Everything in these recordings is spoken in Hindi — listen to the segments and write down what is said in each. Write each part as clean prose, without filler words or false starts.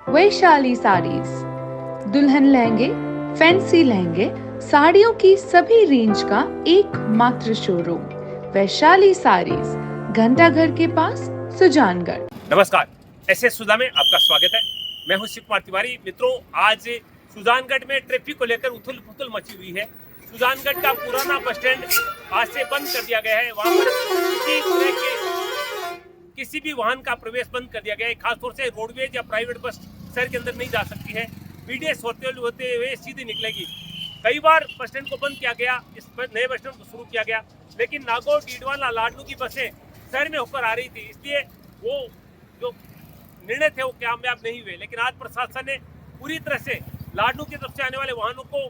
वैशाली साड़ीज, दुल्हन लहंगे, फैंसी लहंगे, साड़ियों की सभी रेंज का एकमात्र शोरूम वैशाली साड़ीज, घंटाघर के पास, सुजानगढ़। नमस्कार, ऐसे सुधा में आपका स्वागत है। मैं हूं शिव कुमार तिवारी। मित्रों, आज सुजानगढ़ में ट्रैफिक को लेकर उथल पुथल मची हुई है। सुजानगढ़ का पुराना बस स्टैंड आज से बंद कर दिया गया है। वहां पर किसी भी वाहन का प्रवेश बंद कर दिया गया है। खासतौर से रोडवेज या प्राइवेट बस शहर के अंदर नहीं जा सकती है। बीडीएस होते हुए सीधी निकलेगी। कई बार बस स्टैंड को बंद किया गया, इस नए बस स्टैंड को शुरू किया गया, लेकिन नागौर, डीडवाना, लाडनू की बसें शहर में होकर आ रही थी, इसलिए वो जो निर्णय थे वो कामयाब नहीं हुए। लेकिन आज प्रशासन ने पूरी तरह से लाडनू की तरफ से आने वाले वाहनों को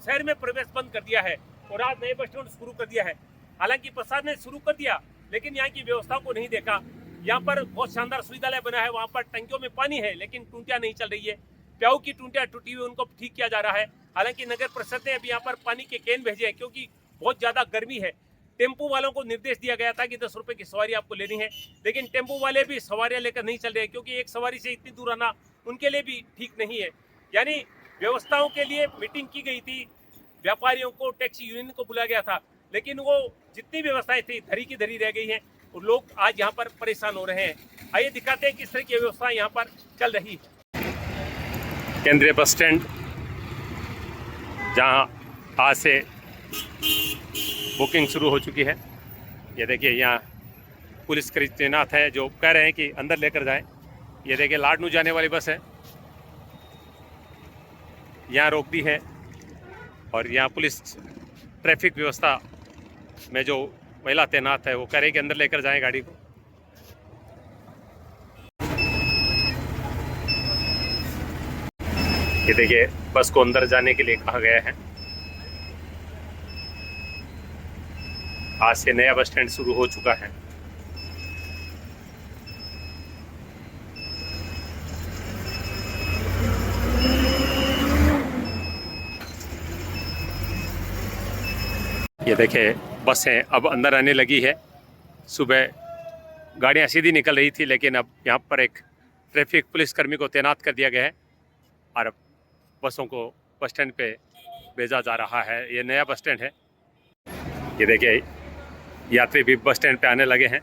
शहर में प्रवेश बंद कर दिया है और आज नए बस स्टैंड शुरू कर दिया है। हालांकि प्रशासन ने शुरू कर दिया, लेकिन यहाँ की व्यवस्था को नहीं देखा। यहाँ पर बहुत शानदार सुविधालय बना है, वहाँ पर टंकियों में पानी है, लेकिन टूंटियाँ नहीं चल रही है। प्याऊ की टूंटियाँ टूटी हुई, उनको ठीक किया जा रहा है। हालांकि नगर परिषद ने अभी यहाँ पर पानी के कैन भेजे हैं, क्योंकि बहुत ज़्यादा गर्मी है। टेम्पू वालों को निर्देश दिया गया था कि 10 रुपये की सवारी आपको लेनी है, लेकिन टेम्पू वाले भी सवारियाँ लेकर नहीं चल रहे, क्योंकि एक सवारी से इतनी दूर आना उनके लिए भी ठीक नहीं है। यानी व्यवस्थाओं के लिए मीटिंग की गई थी, व्यापारियों को, टैक्सी यूनियन को बुलाया गया था, लेकिन वो जितनी व्यवस्थाएं थी धरी की धरी रह गई हैं और लोग आज यहाँ पर परेशान हो रहे हैं। आइए दिखाते हैं किस तरह की व्यवस्था यहाँ पर चल रही है। केंद्रीय बस स्टैंड, जहाँ आज से बुकिंग शुरू हो चुकी है। ये देखिए, यहाँ पुलिस तैनात है जो कह रहे हैं कि अंदर लेकर जाएं। ये देखिए, लाडनू जाने वाली बस है, यहाँ रोक दी है और यहाँ पुलिस ट्रैफिक व्यवस्था में जो महिला तैनात है वो कह रहे कि अंदर लेकर जाएं गाड़ी को। ये देखिए, बस को अंदर जाने के लिए कहा गया है। आज से नया बस स्टैंड शुरू हो चुका है। ये देखिए, बसें अब अंदर आने लगी है। सुबह गाड़ियां सीधी निकल रही थी, लेकिन अब यहाँ पर एक ट्रैफिक पुलिसकर्मी को तैनात कर दिया गया है और अब बसों को बस स्टैंड पे भेजा जा रहा है। ये नया बस स्टैंड है। ये देखिए, यात्री भी बस स्टैंड पे आने लगे हैं।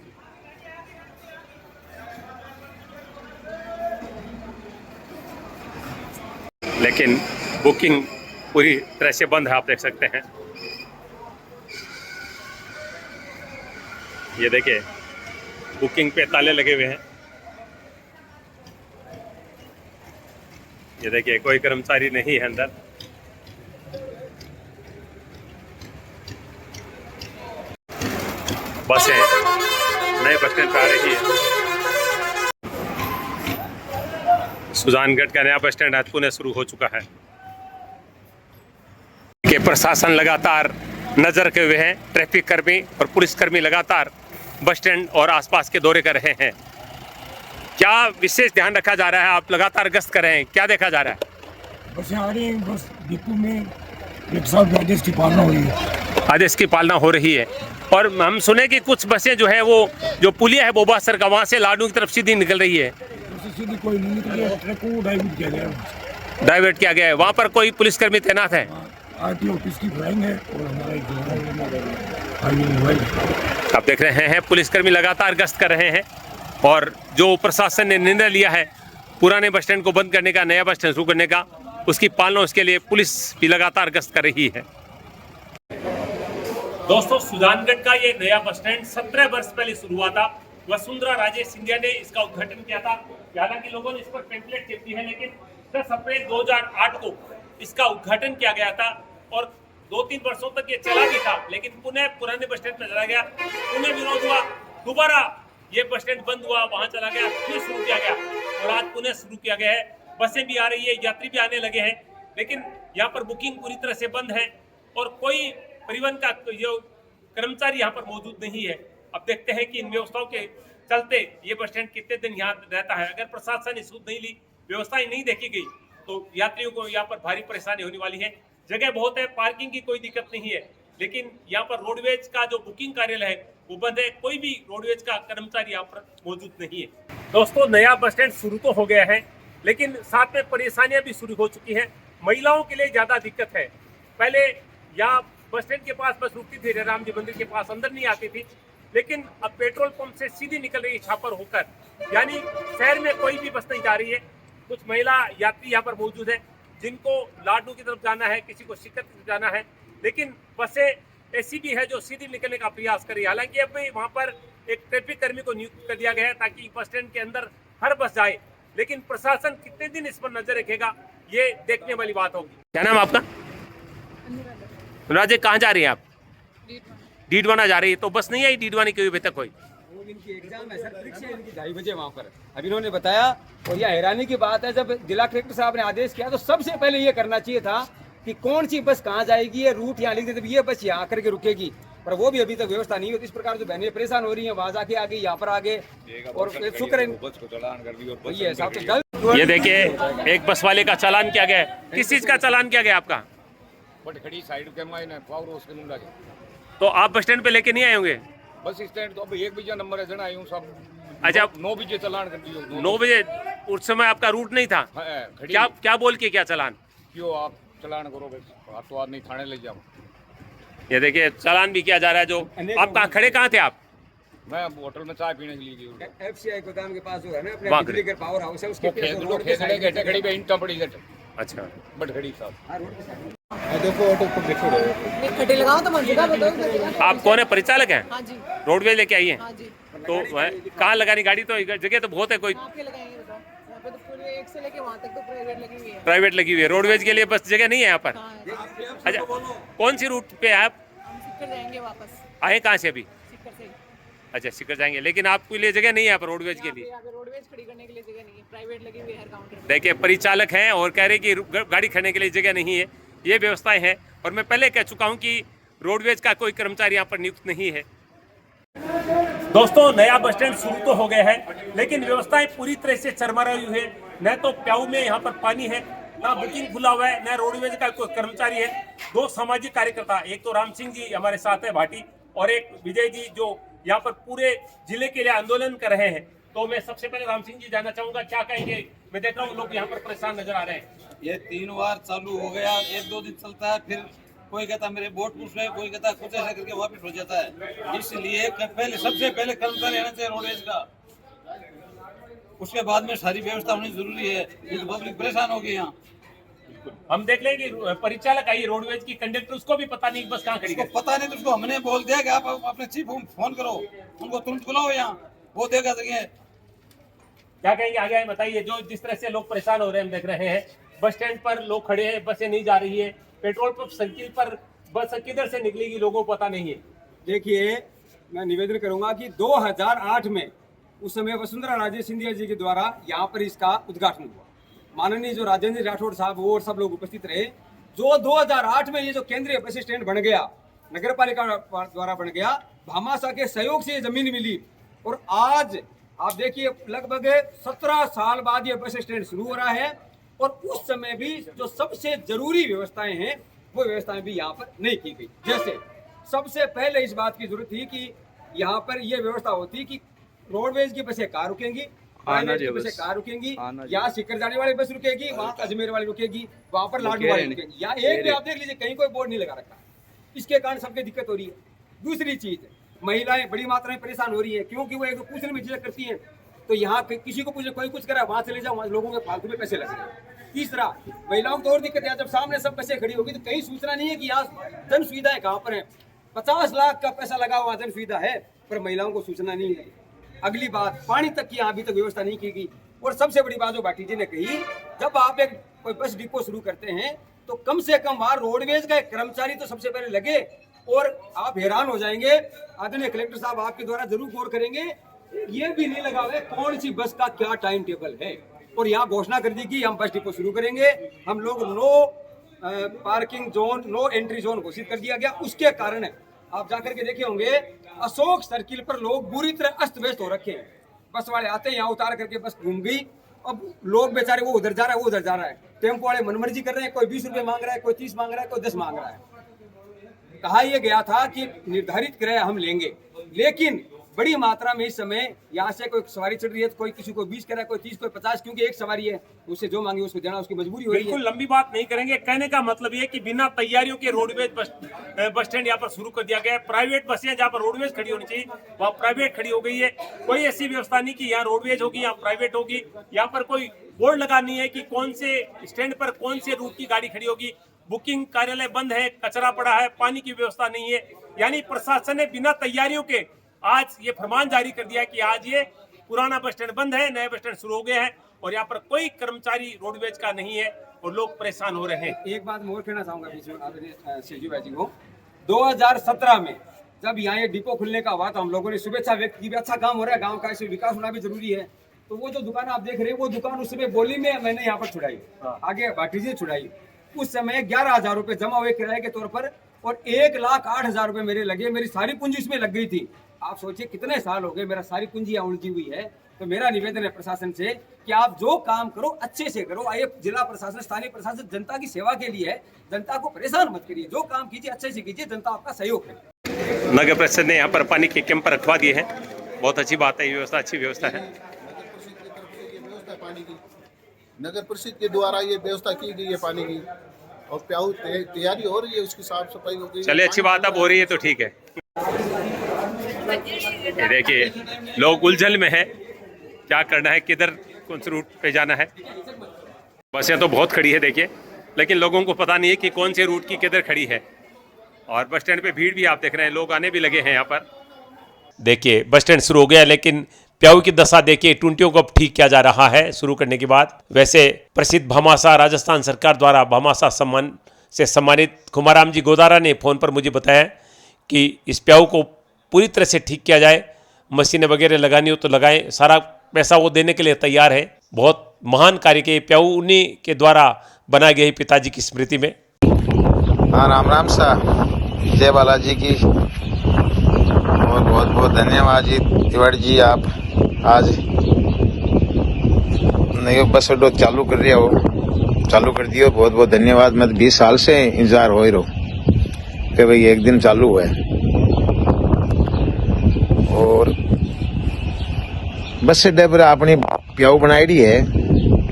लेकिन बुकिंग पूरी तरह से बंद है, आप देख सकते हैं। ये देखिए, बुकिंग पे ताले लगे हुए हैं। ये देखिए, कोई कर्मचारी नहीं है अंदर। बसें नए बस स्टैंड पे आ रही है। सुजानगढ़ का नया बस स्टैंड आज पुणे शुरू हो चुका है। कि प्रशासन लगातार नजर रखे हुए हैं। ट्रैफिक कर्मी और पुलिसकर्मी लगातार बस स्टैंड और आसपास के दौरे कर रहे हैं। क्या विशेष ध्यान रखा जा रहा है? आप लगातार गश्त कर रहे हैं, क्या देखा जा रहा है? बसें आ रही हैं, बस डिपो में एक साथ आदेश की पालना हो रही है। आदेश की पालना हो रही है। और हम सुने कि कुछ बसें जो है वो जो पुलिया है बोबासर का, वहाँ से लाडनू की तरफ सीधी निकल रही है। सीधी कोई नहीं निकली है, ट्रक को डाइवर्ट किया गया है। डाइवर्ट किया गया है। वहाँ पर कोई पुलिसकर्मी तैनात है? आरटी ऑफिस की ड्राइंग है और हमारा एक मोबाइल। आप देख रहे हैं, पुलिसकर्मी लगातार गश्त कर रहे हैं और जो प्रशासन ने निर्णय लिया है पुराने बस स्टैंड को बंद करने का, नया बस स्टैंड शुरू करने का, उसकी पालना, उसके लिए पुलिस भी लगातार गश्त कर रही है। दोस्तों, सुजानगढ़ का ये नया बस स्टैंड 17 वर्ष पहले शुरू हुआ था। वसुंधरा राजे सिंधिया ने इसका उद्घाटन किया था। हालांकि लोगों ने इस पर पेम्पलेट चिपकी है, लेकिन 10 अप्रैल 2008 को इसका उद्घाटन किया गया था और 2-3 वर्षों तक ये चला भी था, लेकिन पुराने बस स्टैंड पर चला गया। पुनः विरोध हुआ, दोबारा ये बस स्टैंड बंद हुआ, वहां चला गया, फिर शुरू किया गया और आज पुनः शुरू किया गया है। बसें भी आ रही है, यात्री भी आने लगे हैं, लेकिन यहाँ पर बुकिंग पूरी तरह से बंद है और कोई परिवहन का जो कर्मचारी यहाँ पर मौजूद नहीं है। अब देखते हैं कि इन व्यवस्थाओं के चलते ये बस स्टैंड कितने दिन यहाँ रहता है। अगर प्रशासन ने सूद नहीं ली, व्यवस्थाएं नहीं देखी गई, तो यात्रियों को यहाँ पर भारी परेशानी होने वाली है। जगह बहुत है, पार्किंग की कोई दिक्कत नहीं है, लेकिन यहाँ पर रोडवेज का जो बुकिंग कार्यालय है वो बंद है। कोई भी रोडवेज का कर्मचारी यहाँ पर मौजूद नहीं है। दोस्तों, नया बस स्टैंड शुरू तो हो गया है, लेकिन साथ में परेशानियां भी शुरू हो चुकी हैं। महिलाओं के लिए ज़्यादा दिक्कत है। पहले यहाँ बस स्टैंड के पास बस रुकती थी, राम जी मंदिर के पास अंदर नहीं आती थी, लेकिन अब पेट्रोल पंप से सीधी निकल रही है छापर होकर, यानी शहर में कोई भी बस नहीं जा रही है। कुछ महिला यात्री यहाँ पर मौजूद है जिनको लाडू की तरफ जाना है, किसी को सिक्कर की तरफ जाना है, लेकिन बसें ऐसी भी है जो सीधी निकलने का प्रयास कर रही है। हालांकि अब वहाँ पर एक ट्रैफिक कर्मी को नियुक्त कर दिया गया है ताकि बस स्टैंड के अंदर हर बस जाए, लेकिन प्रशासन कितने दिन इस पर नजर रखेगा ये देखने वाली बात होगी। क्या नाम आपका? राजे, कहाँ जा रही है आप? डीडवाना जा रही है। तो बस नहीं आई डीडवानी की अभी तक कोई? वो इनकी एग्जाम है सर, परीक्षा है इनकी 2:30 बजे वहाँ पर। अभी इन्होंने बताया, और यह हैरानी की बात है, जब जिला कलेक्टर साहब ने आदेश किया तो सबसे पहले ये करना चाहिए था कि कौन सी बस कहाँ जाएगी, ये रूट यहाँ लिख देते, ये बस यहाँ आकर के रुकेगी, पर वो भी अभी तक व्यवस्था नहीं होती। इस प्रकार जो बहनें परेशान हो रही हैं, वहाँ जाके आगे यहाँ पर आगे, और शुक्र है साहब तो जल्द। ये देखिए एक बस वाले का चालान किया गया है। किस चीज का चालान किया गया आपका? तो आप बस स्टैंड पे लेके नहीं आए होंगे? बस स्टैंड तो अब 1 बजे नंबर है जना, आयूं सब। अच्छा, 9 बजे चलान कर दियो। 9 बजे उस समय आपका रूट नहीं था? क्या बोल के क्या चालान? क्यों आप चलान करो, बस आप तो आदमी थाने ले जाओ। ये देखिए चालान भी किया जा रहा है। जो आप कहाँ थे आप? मैं होटल में चाय पीने के लिए गया। FCI गोदाम के पास जो है ना, अपने बिजली का पावर हाउस है, उसके रोड के साइड में खड़ी पे इंटा पड़ी है। अच्छा, बट खड़ी साहब देखो ऑटो को देखो खड्डे लगाओ तो मंजिला बताओ। आप कौन है? परिचालक हैं? हाँ जी, रोडवेज लेके आई है? हाँ जी। तो कहाँ लगानी गाड़ी? तो जगह तो बहुत है, कोई आपके लगाएंगे बताओ। यहाँ पे तो पूरे एक से लेके वहाँ तक तो प्राइवेट लगी हुई है। प्राइवेट लगी हुई है। रोडवेज के लिए बस जगह नहीं है यहाँ पर? हाँ, अच्छा, कौन सी रूट पे है आप? हम सिक्कर जाएंगे वापस, आए कहाँ से अभी? सिक्कर से। अच्छा, सिक्कर जाएंगे, लेकिन आपके लिए जगह नहीं है यहाँ पर रोडवेज के लिए? यहाँ पे रोडवेज खड़ी करने के लिए जगह नहीं है, प्राइवेट लगी हुई है हर काउंटर पे। देखिए परिचालक हैं और कह रहे कि गाड़ी खड़ने के लिए जगह नहीं है। ये व्यवस्थाएं हैं, और मैं पहले कह चुका हूं कि रोडवेज का कोई कर्मचारी यहाँ पर नियुक्त नहीं है। दोस्तों, नया बस स्टैंड शुरू तो हो गया है, लेकिन व्यवस्थाएं पूरी तरह से चरमराई हुई है। न तो प्याऊ में यहाँ पर पानी है, ना बुकिंग खुला हुआ है, न रोडवेज का कोई कर्मचारी है। 2 सामाजिक कार्यकर्ता, एक तो राम सिंह जी हमारे साथ है भाटी, और एक विजय जी जो यहाँ पर पूरे जिले के लिए आंदोलन कर रहे हैं। तो मैं सबसे पहले राम सिंह जी जानना चाहूंगा, क्या कहेंगे? मैं देख रहा हूँ लोग यहाँ पर परेशान नजर आ रहे हैं। ये 3 बार चालू हो गया, 1-2 दिन चलता है, फिर कोई कहता मेरे वोट पूछ रहे, कोई कहता कुछ ऐसा करके वापिस हो जाता है। इसलिए पहले सबसे पहले कर्मचारी रहना चाहिए रोडवेज का, उसके बाद में सारी व्यवस्था होनी जरूरी है। ये पब्लिक परेशान हो गई यहाँ। हम देख लेंगे परिचालक आई रोडवेज की, कंडक्टर उसको भी पता नहीं बस कहाँ खड़ी है। पता नहीं तो उसको हमने बोल दिया कि आप अपने चीफ फोन करो, उनको तुरंत बुलाओ यहाँ, वो देगा जगह। क्या कहेंगे आगे आए बताइए। जो जिस तरह से लोग परेशान हो रहे हैं हम देख रहे हैं, बस स्टैंड पर लोग खड़े हैं, बसें नहीं जा रही है, पेट्रोल पंप सर्किल पर बस किधर से निकलेगी लोगों को पता नहीं है। देखिए, मैं निवेदन करूंगा कि 2008 में उस समय वसुंधरा राजे सिंधिया जी के द्वारा यहाँ पर इसका उद्घाटन हुआ। माननीय जो राजेंद्र राठौड़ साहब वो और सब लोग उपस्थित रहे। जो 2008 में ये जो केंद्रीय बस स्टैंड बन गया, नगर पालिका द्वारा बन गया, भामाशाह के सहयोग से ये जमीन मिली, और आज आप देखिए लगभग 17 साल बाद ये बस स्टैंड शुरू हो रहा है, और उस समय भी जो सबसे जरूरी व्यवस्थाएं हैं वो व्यवस्थाएं भी यहाँ पर नहीं की गई। जैसे सबसे पहले इस बात की जरूरत थी कि यहाँ पर ये व्यवस्था होती कि रोडवेज की बसें कहाँ रुकेंगी, प्राइवेट की बसें कहाँ रुकेंगी, यहाँ सिक्कर जाने वाली बस रुकेगी, वहाँ अजमेर वाली रुकेगी, वहाँ पर लाडू वाली रुकेगी। यहाँ एक भी आप देख लीजिए कहीं कोई बोर्ड नहीं लगा रखा। इसके कारण सबके दिक्कत हो रही है। दूसरी चीज, महिलाएं बड़ी मात्रा में परेशान हो रही है, क्योंकि वो एक तो पूछने में झिझक करती हैं, तो यहाँ किसी को पूछे कोई कुछ करा, वहाँ चले जाओ, वहाँ लोगों के फालतू में पैसे लग रहे हैं। तीसरा, महिलाओं को और दिक्कत है, जब सामने सब बसें खड़ी होगी तो कहीं सूचना नहीं है कि यहाँ जन सुविधाएं कहाँ पर है। 50 लाख का पैसा लगा हुआ जन सुविधा है, पर महिलाओं को सूचना नहीं है। अगली बात, पानी तक की यहाँ अभी तक व्यवस्था नहीं की गई। और सबसे बड़ी बात जो भाटी जी ने कही, जब आप एक कोई बस डिपो शुरू करते हैं तो कम से कम वहाँ रोडवेज का एक कर्मचारी तो सबसे पहले लगे। और आप हैरान हो जाएंगे, आदरणीय कलेक्टर साहब आपके द्वारा जरूर गौर करेंगे, ये भी नहीं लगा हुआ कौन सी बस का क्या टाइम टेबल है। और यहाँ घोषणा कर दी कि हम बस डिपो शुरू करेंगे, हम लोग no parking zone, no entry zone घोषित कर दिया गया। उसके कारण आप जाकर के देखे होंगे, अशोक सर्किल पर लोग बुरी तरह अस्त व्यस्त हो रखे हैं। बस वाले आते हैं, यहाँ उतार करके बस घूम गई, अब लोग बेचारे वो उधर जा रहा है, वो उधर जा रहा है। टेम्पो वाले मनमर्जी कर रहे हैं, कोई 20 रुपए मांग रहा है, कोई 30 मांग रहा है, कोई 10 मांग रहा है। कहा यह गया था कि निर्धारित किराया हम लेंगे, लेकिन बड़ी मात्रा में इस समय यहाँ से कोई सवारी चढ़ रही है तो कोई किसी को 20 कह रहा है, कोई 30, कोई 50, क्योंकि एक सवारी है, उससे जो मांगे उसको देना उसकी मजबूरी हो रही है। बिल्कुल लंबी बात नहीं करेंगे। कहने का मतलब ये कि बिना तैयारियों के रोडवेज बस स्टैंड यहाँ पर शुरू कर दिया गया है। प्राइवेट बसें जहाँ पर रोडवेज खड़ी होनी चाहिए वहाँ प्राइवेट खड़ी हो गई है। कोई ऐसी व्यवस्था नहीं कि यहाँ रोडवेज होगी यहाँ प्राइवेट होगी। यहाँ पर कोई बोर्ड लगानी है कि कौन से स्टैंड पर कौन से रूट की गाड़ी खड़ी होगी। बुकिंग कार्यालय बंद है, कचरा पड़ा है, पानी की व्यवस्था नहीं है। यानी प्रशासन ने बिना तैयारियों के आज ये फरमान जारी कर दिया कि आज ये पुराना बस स्टैंड बंद है, नया बस स्टैंड शुरू हो गया है और यहाँ पर कोई कर्मचारी रोडवेज का नहीं है और लोग परेशान हो रहे हैं। एक बात मैं और कहना चाहूंगा बीच में शेजू भाई जी को, 2017 में जब यहाँ ये डिपो खुलने का हुआ तो हम लोगों ने शुभेच्छा व्यक्त की, अच्छा काम हो रहा है, गांव का ऐसे विकास होना भी जरूरी है। तो वो जो दुकान आप देख रहे हैं वो दुकान उस समय बोली में मैंने यहाँ पर छुड़ाई, आगे भाटी जी छुड़ाई। उस समय 11,000 रुपए जमा हुए किराए के तौर पर और 1,08,000 रुपए मेरे लगे, मेरी सारी पूंजी इसमें लग गई थी। आप सोचिए कितने साल हो गए मेरा सारी पूंजी यहाँ उलझी हुई है। तो मेरा निवेदन है प्रशासन से कि आप जो काम करो अच्छे से करो। आइए जिला प्रशासन, स्थानीय प्रशासन जनता की सेवा के लिए है, जनता को परेशान मत करिए, जो काम कीजिए अच्छे से कीजिए, जनता आपका सहयोग करे। नगर परिषद ने यहाँ पर पानी के कैंप रखवा दिए हैं, बहुत अच्छी बात है, ये व्यवस्था अच्छी व्यवस्था है। नगर परिषद के द्वारा ये व्यवस्था की गई है पानी की और प्याऊ तैयारी हो रही है, उसकी साफ सफाई हो गई। चलिए अच्छी बात अब हो रही है तो ठीक है। ये देखिए लोग उलझन में है, क्या करना है, किधर कौन से रूट पे जाना है। बसें तो बहुत खड़ी है देखिए, लेकिन लोगों को पता नहीं है कि कौन से रूट की किधर खड़ी है। और बस स्टैंड पे भीड़ भी आप देख रहे हैं, लोग आने भी लगे हैं यहाँ पर। देखिए बस स्टैंड शुरू हो गया, लेकिन प्याऊ की दशा देखिए, टूंटियों को अब ठीक किया जा रहा है शुरू करने के बाद। वैसे प्रसिद्ध भामाशाह राजस्थान सरकार द्वारा भामाशाह सम्मान से सम्मानित खुमाराम जी गोदारा ने फ़ोन पर मुझे बताया कि इस प्याऊ को पूरी तरह से ठीक किया जाए, मशीनें वगैरह लगानी हो तो लगाएं, सारा पैसा वो देने के लिए तैयार है। बहुत महान कार्य के प्याऊ उन्हीं के द्वारा बनाए गए पिताजी की स्मृति में। हाँ, राम राम सा, जय बालाजी की। और बहुत बहुत धन्यवाद जी तिवाड़ी जी, आप आज नई बस अड्डो चालू कर दिया हो, चालू कर दियो, बहुत बहुत धन्यवाद। मैं 20 साल से इंतजार हो ही रहा कि भाई एक दिन चालू हुआ है। और बस अड्डे पर अपनी प्याऊ बनाई दी है,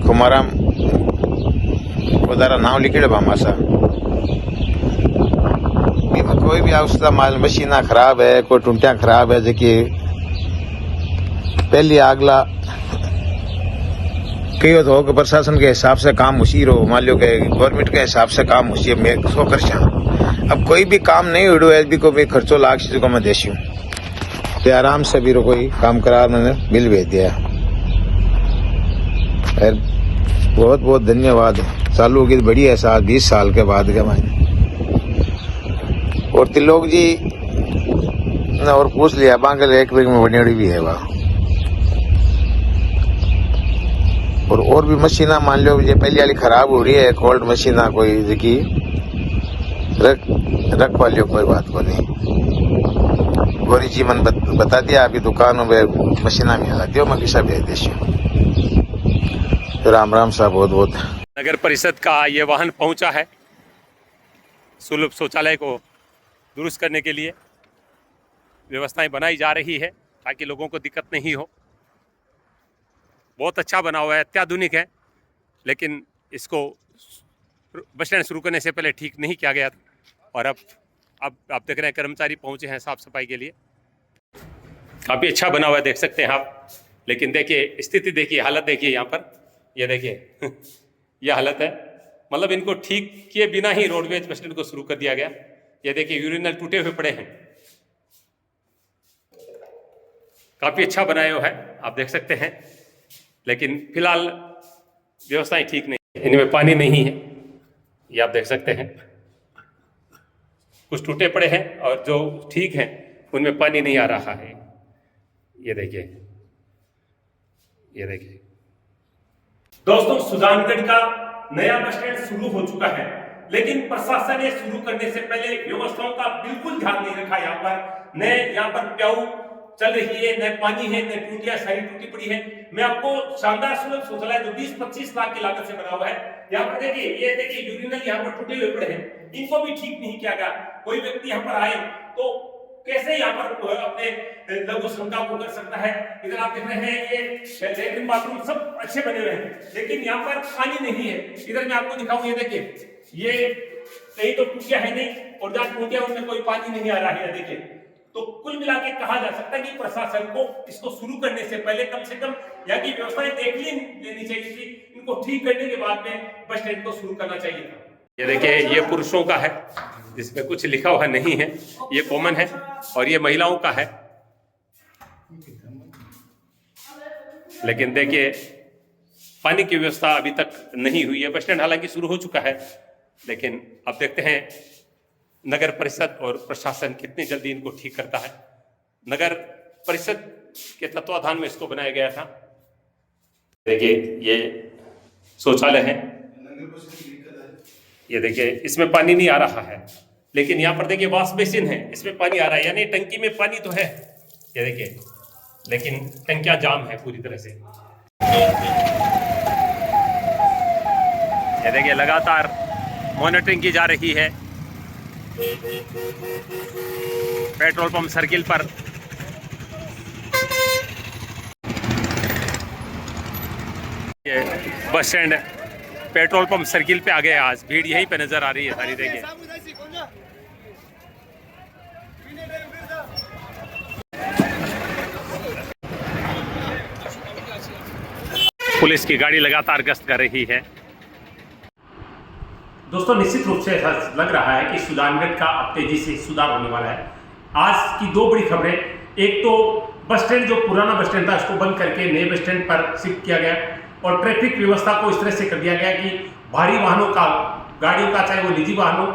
खुमाराम गोदारा नाम लिखे भामाशाह। कोई भी आवश्यकता माल मशीना खराब है, कोई टूंटियां खराब है, जेकी पहली अगला कई हो कि प्रशासन के हिसाब से काम मुशीर हो, मान लो कि गवर्नमेंट के हिसाब से काम मुशीर मैं सो कर अब कोई भी काम नहीं उड़ो एच बी को भी खर्चो लाख चीजों को मैं देशी हूँ, तो आराम से भी कोई काम करा, मैंने बिल भेज दिया। बहुत बहुत धन्यवाद। चालू की बढ़िया है साल 20 साल के बाद के मैंने। और तिलोक जी ने और पूछ लिया, बांगल एक वीक में बनी भी है वहाँ। और भी मशीना मान लो ये पहली वाली खराब हो रही है, कोल्ड मशीना कोई जी रख वाली कोई बात को नहीं। गौरी जी मन बता दिया, अभी दुकानों में मशीना मिल जाती हो, मैं किसा भेज देती हूँ। राम राम साहब, बहुत बहुत। नगर परिषद का ये वाहन पहुंचा है सुलभ शौचालय को दुरुस्त करने के लिए। व्यवस्थाएं बनाई जा रही है ताकि लोगों को दिक्कत नहीं हो। बहुत अच्छा बना हुआ है, अत्याधुनिक है, लेकिन इसको बस स्टैंड शुरू करने से पहले ठीक नहीं किया गया था। और अब आप देख रहे हैं कर्मचारी पहुंचे हैं साफ सफाई के लिए। काफ़ी अच्छा बना हुआ है, देख सकते हैं आप। लेकिन देखिए स्थिति देखिए, हालत देखिए यहाँ पर, ये देखिए यह हालत है। मतलब इनको ठीक किए बिना ही रोडवेज बस स्टैंड को शुरू कर दिया गया। ये देखिए यूरिनल टूटे हुए पड़े हैं। काफ़ी अच्छा बनाया हुआ है, आप देख सकते हैं, लेकिन फिलहाल व्यवस्थाएं ठीक नहीं, इनमें पानी नहीं है, ये आप देख सकते हैं। कुछ टूटे पड़े हैं और जो ठीक हैं उनमें पानी नहीं आ रहा है। ये देखिए, ये देखिए दोस्तों, सुजानगढ़ का नया बस स्टैंड शुरू हो चुका है, लेकिन प्रशासन ने शुरू करने से पहले व्यवस्थाओं का बिल्कुल ध्यान नहीं रखा। यहाँ पर न यहाँ पर प्याऊ चल रही है, न पानी है, न टूटियां सारी टूटी पड़ी है। मैं आपको शानदार सुलभ शौचालय जो 20-25 लाख की लागत से बना हुआ है, यहाँ पर देखिए, ये देखिए यूरिनल यहाँ पर टूटे हुए पड़े हैं, इनको भी ठीक नहीं किया गया। कोई व्यक्ति यहाँ पर आए तो कैसे यहाँ पर अपने लघु श्रम को कर सकता है। इधर आप देख रहे हैं ये लेटरिन बाथरूम सब अच्छे बने हुए हैं, लेकिन यहाँ पर पानी नहीं है। इधर मैं आपको दिखाऊं, ये देखिए, ये कहीं तो टूटिया है नहीं और जहाँ टूटिया उनमें कोई पानी नहीं आ रहा है। देखिए, तो कुल मिला के कहा जा सकता है कि प्रशासन को इसको शुरू करने से पहले कम से कम यहाँ की व्यवस्थाएं देख लेनी चाहिए थी। इनको ठीक करने के बाद में बस स्टैंड को शुरू करना चाहिए था। ये देखिए, ये पुरुषों का है जिसमें कुछ लिखा हुआ नहीं है, ये कॉमन है, और ये महिलाओं का है। लेकिन देखिए, पानी की व्यवस्था अभी तक नहीं हुई है। बस स्टैंड हालांकि शुरू हो चुका है, लेकिन अब देखते हैं नगर परिषद और प्रशासन कितनी जल्दी इनको ठीक करता है। नगर परिषद के तत्वाधान में इसको बनाया गया था। देखिए, ये शौचालय है, ये देखिए, इसमें पानी नहीं आ रहा है, लेकिन यहाँ पर देखिए वॉश बेसिन है, इसमें पानी आ रहा है, यानी टंकी में पानी तो है, ये देखिए, लेकिन टंकियां जाम है पूरी तरह से। ये देखिए, लगातार मॉनिटरिंग की जा रही है पेट्रोल पंप सर्किल पर। ये bus stand petrol pump circle पे आ गए। आज भीड़ यहीं पे नजर आ रही है सारी। देखिए, पुलिस की गाड़ी लगातार गश्त कर रही है। दोस्तों, निश्चित रूप से ऐसा लग रहा है कि सुजानगढ़ का अब तेजी से सुधार होने वाला है। आज की दो बड़ी खबरें, एक तो बस स्टैंड जो पुराना बस स्टैंड था उसको बंद करके नए बस स्टैंड पर शिफ्ट किया गया, और ट्रैफिक व्यवस्था को इस तरह से कर दिया गया कि भारी वाहनों का, गाड़ियों का, चाहे वो निजी वाहन हो,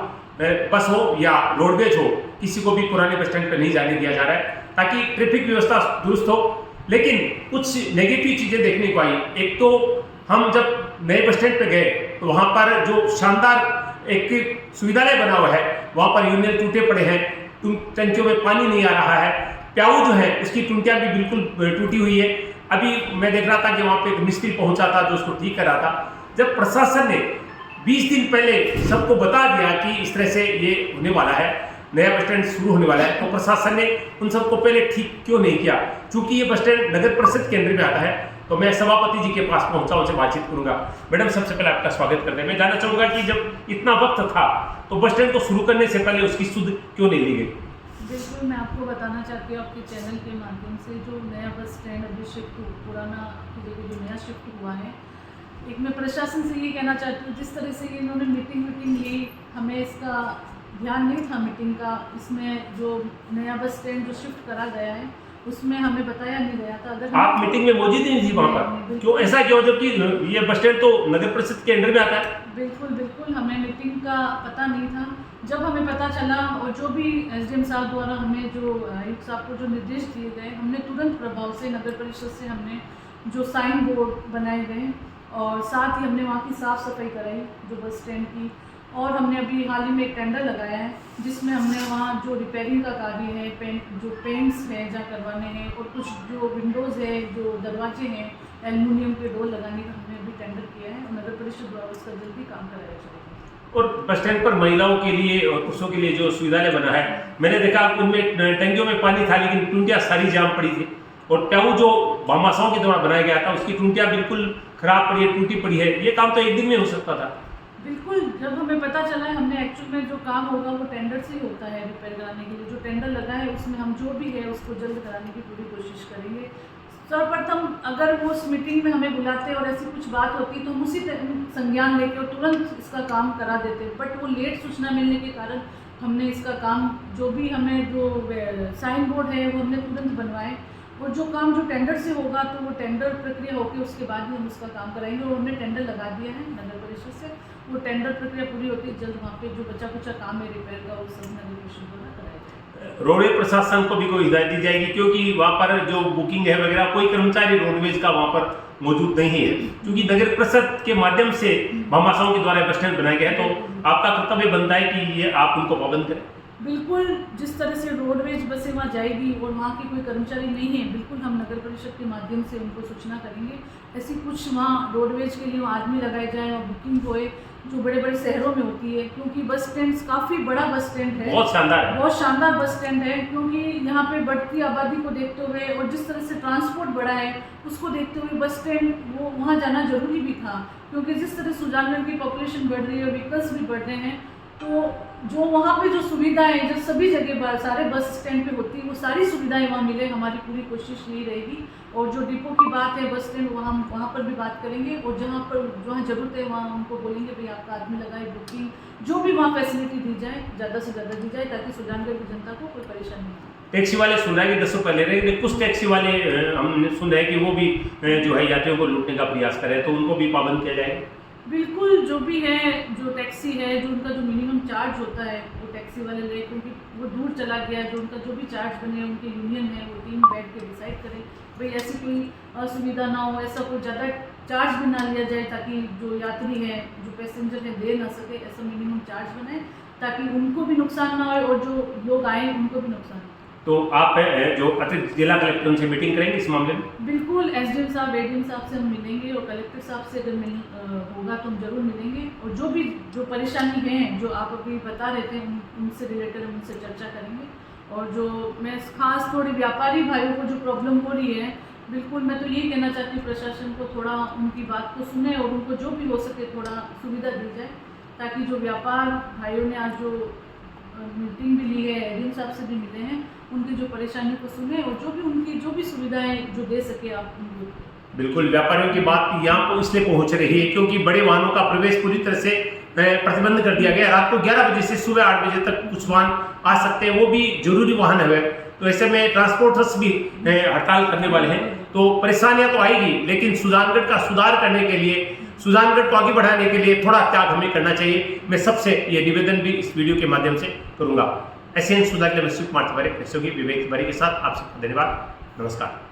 बस हो या रोडवेज हो, किसी को भी पुराने बस स्टैंड पर नहीं जाने दिया जा रहा है, ताकि ट्रैफिक व्यवस्था दुरुस्त हो। लेकिन कुछ नेगेटिव चीजें देखने को आई। एक तो हम जब नए बस स्टैंड पे गए तो वहां पर जो शानदार एक सुविधालय बना हुआ है, वहां पर यूरिनल टूटे पड़े हैं, टंकियों में पानी नहीं आ रहा है, प्याऊ जो है उसकी टूटियां भी बिल्कुल टूटी हुई है। अभी मैं देख रहा था कि वहां पे एक मिस्त्री पहुंचा था जो उसको ठीक कर रहा था। जब प्रशासन ने 20 दिन पहले सबको बता दिया कि इस तरह से ये होने वाला है, नया बस स्टैंड शुरू होने वाला है, तो प्रशासन ने उन सबको पहले ठीक क्यों नहीं किया? चूंकि ये बस स्टैंड नगर परिषद के अंदर में आता है, तो मैं सभापति जी के पास पहुंचा, उनसे बातचीत करूंगा। मैडम, सबसे पहले आपका स्वागत करते हैं। मैं जानना चाहूंगा कि जब इतना वक्त था तो बस स्टैंड को शुरू करने से पहले उसकी सुध क्यों नहीं ली गई? बिल्कुल, मैं आपको बताना चाहती हूँ आपके चैनल के माध्यम से, जो नया बस स्टैंड अभी पुराना जो नया शिफ्ट हुआ है, एक मैं प्रशासन से ये कहना चाहती हूँ, जिस तरह से इन्होंने मीटिंग ली, हमें इसका ध्यान नहीं था मीटिंग का। इसमें जो नया बस स्टैंड जो शिफ्ट करा गया है उसमें हमें बताया नहीं गया था। अगर आप मीटिंग में मौजूद नहीं थी वहाँ पर, क्यों ऐसा क्यों, जबकि ये बस स्टैंड तो नगर परिषद के अंडर में आता है? बिल्कुल हमें मीटिंग का पता नहीं था। जब हमें पता चला और जो भी एसडीएम साहब द्वारा हमें जो आयुक्त साहब को जो निर्देश दिए गए, हमने तुरंत प्रभाव से नगर परिषद से हमने जो साइन बोर्ड बनाए गए और साथ ही हमने वहाँ की साफ़ सफाई कराई जो बस स्टैंड की, और हमने अभी हाल ही में एक टेंडर लगाया है जिसमें हमने वहाँ जो रिपेयरिंग का कार्य है, पेंट्स है जहाँ करवाने हैं, और कुछ जो विंडोज़ है, जो दरवाजे हैं, एल्युमिनियम के डोर लगाने का हमने अभी टेंडर किया है, और नगर परिषद द्वारा उसका जल्दी काम कराया जाएगा। और बस स्टैंड पर महिलाओं के लिए और पुरुषों के लिए जो सुविधालय बना है, मैंने देखा उनमें टंकियों में पानी था, लेकिन टूटियाँ सारी जाम पड़ी थी, और प्याऊ जो भामाशाओं के द्वारा बनाया गया था उसकी टूटियाँ बिल्कुल खराब पड़ी है, टूटी पड़ी है। ये काम तो एक दिन में हो सकता था। बिल्कुल, जब हमें पता चला है, हमने एक्चुअल में जो काम होगा वो टेंडर से ही होता है रिपेयर कराने के लिए। जो टेंडर लगा है उसमें हम जो भी है उसको जल्द कराने की पूरी कोशिश करेंगे। सर्वप्रथम अगर वो उस मीटिंग में हमें बुलाते और ऐसी कुछ बात होती तो हम उसी संज्ञान लेके और तुरंत इसका काम करा देते, बट वो लेट सूचना मिलने के कारण हमने इसका काम, जो भी हमें जो साइन बोर्ड है वो हमने तुरंत बनवाए, और जो काम जो टेंडर से होगा तो वो टेंडर प्रक्रिया होकर उसके बाद ही हम उसका काम कराएंगे। और हमने टेंडर लगा दिया है नगर परिषद से, वो टेंडर प्रक्रिया पूरी होती है, जल्द वहाँ पे जो बचा कुचा काम है रिपेयर का वो सब नगर परिषद द्वारा कराया जाएगा। रोडवे प्रशासन को भी कोई हिदायत दी जाएगी, क्योंकि वहाँ पर जो बुकिंग है वगैरह कोई कर्मचारी रोडवेज का वहाँ पर मौजूद नहीं है, क्योंकि नगर परिषद के माध्यम से भामाशाओं के द्वारा बस स्टैंड बनाया गया है, तो आपका कर्तव्य बनता है कि ये आप उनको पाबंद करें। बिल्कुल जिस तरह से रोडवेज बसें वहाँ जाएगी और वहाँ के कोई कर्मचारी नहीं है, बिल्कुल हम नगर परिषद के माध्यम से उनको सूचना करेंगे। ऐसी कुछ वहाँ रोडवेज के लिए वहाँ आदमी लगाए जाएँ और बुकिंग होए जो बड़े बड़े शहरों में होती है, क्योंकि बस स्टैंड काफ़ी बड़ा बस स्टैंड है, बहुत शानदार है। बहुत शानदार बस स्टैंड है। क्योंकि यहाँ पे बढ़ती आबादी को देखते हुए और जिस तरह से ट्रांसपोर्ट बढ़ा है उसको देखते हुए बस स्टैंड वो वहाँ जाना जरूरी भी था, क्योंकि जिस तरह सुजानगढ़ की पॉपुलेशन बढ़ रही है, व्हीकल्स भी बढ़ रहे हैं, तो जो वहाँ पे जो सुविधाएं जो सभी जगह सारे बस स्टैंड पे होती है वो सारी सुविधाएं वहाँ मिले, हमारी पूरी कोशिश यही रहेगी। और जो डिपो की बात है बस स्टैंड वहाँ पर भी बात करेंगे और जहाँ ज़रूरत है वहाँ उनको बोलेंगे भाई आपका आदमी लगाए, बुकिंग जो भी वहाँ फैसिलिटी दी जाए ज़्यादा से ज़्यादा दी जाए, ताकि सुजानगढ़ की जनता को कोई परेशानी नहीं हो। टैक्सी वाले सुन रहे हैं कि 10 रुपये ले रहे हैं, कुछ टैक्सी वाले हमने सुन रहे हैं कि वो भी जो है यात्रियों को लूटने का प्रयास करें, तो उनको भी पाबंद किया जाएगा। बिल्कुल जो भी है, जो टैक्सी है, जो उनका जो मिनिमम चार्ज होता है वो टैक्सी वाले ले, क्योंकि वो दूर चला गया, जो उनका जो भी चार्ज बने उनके यूनियन है वो टीम बैठ के डिसाइड करे भाई ऐसी कोई असुविधा ना हो, ऐसा कोई ज़्यादा चार्ज भी ना लिया जाए, ताकि जो यात्री है जो पैसेंजर है दे ना सके, ऐसा मिनिमम चार्ज बनाए ताकि उनको भी नुकसान ना हो और जो लोग आए उनको भी नुकसान हो। तो आप जो अतिरिक्त जिला कलेक्टर उनसे मीटिंग करेंगे इस मामले में? बिल्कुल एसडीएम साहब एडीएम साहब से हम मिलेंगे और कलेक्टर साहब से अगर होगा तो हम जरूर मिलेंगे और जो परेशानी है जो आप अभी बता रहे थे उनसे रिलेटेड हम उनसे चर्चा करेंगे। और जो मैं खास थोड़े व्यापारी भाइयों को जो प्रॉब्लम हो रही है, बिल्कुल मैं तो यही कहना चाहती हूँ प्रशासन को थोड़ा उनकी बात को सुने और उनको जो भी हो सके थोड़ा सुविधा दी जाए, ताकि जो व्यापार भाइयों ने आज जो मीटिंग भी ली है, एडीएम साहब से भी मिले हैं, उनकी जो परेशानी को सुने और जो भी उनकी जो भी सुविधाएं जो दे सके आप उनको। बिल्कुल व्यापारियों की बात यहाँ को इसलिए पहुँच रही है क्योंकि बड़े वाहनों का प्रवेश पूरी तरह से प्रतिबंध कर दिया गया। रात को 11 बजे से सुबह 8 बजे तक कुछ वाहन आ सकते हैं, वो भी जरूरी वाहन है। तो ऐसे में ट्रांसपोर्टर्स भी हड़ताल करने वाले हैं, तो परेशानियां तो आएगी, लेकिन सुजानगढ़ का सुधार करने के लिए, सुजानगढ़ को आगे बढ़ाने के लिए थोड़ा त्याग हमें करना चाहिए। मैं सबसे ये निवेदन भी इस वीडियो के माध्यम से करूंगा। ऐसे सुधार के लिए मैं शिव कुमार तिवारी, विवेक तिवारी के साथ आपसे धन्यवाद, नमस्कार।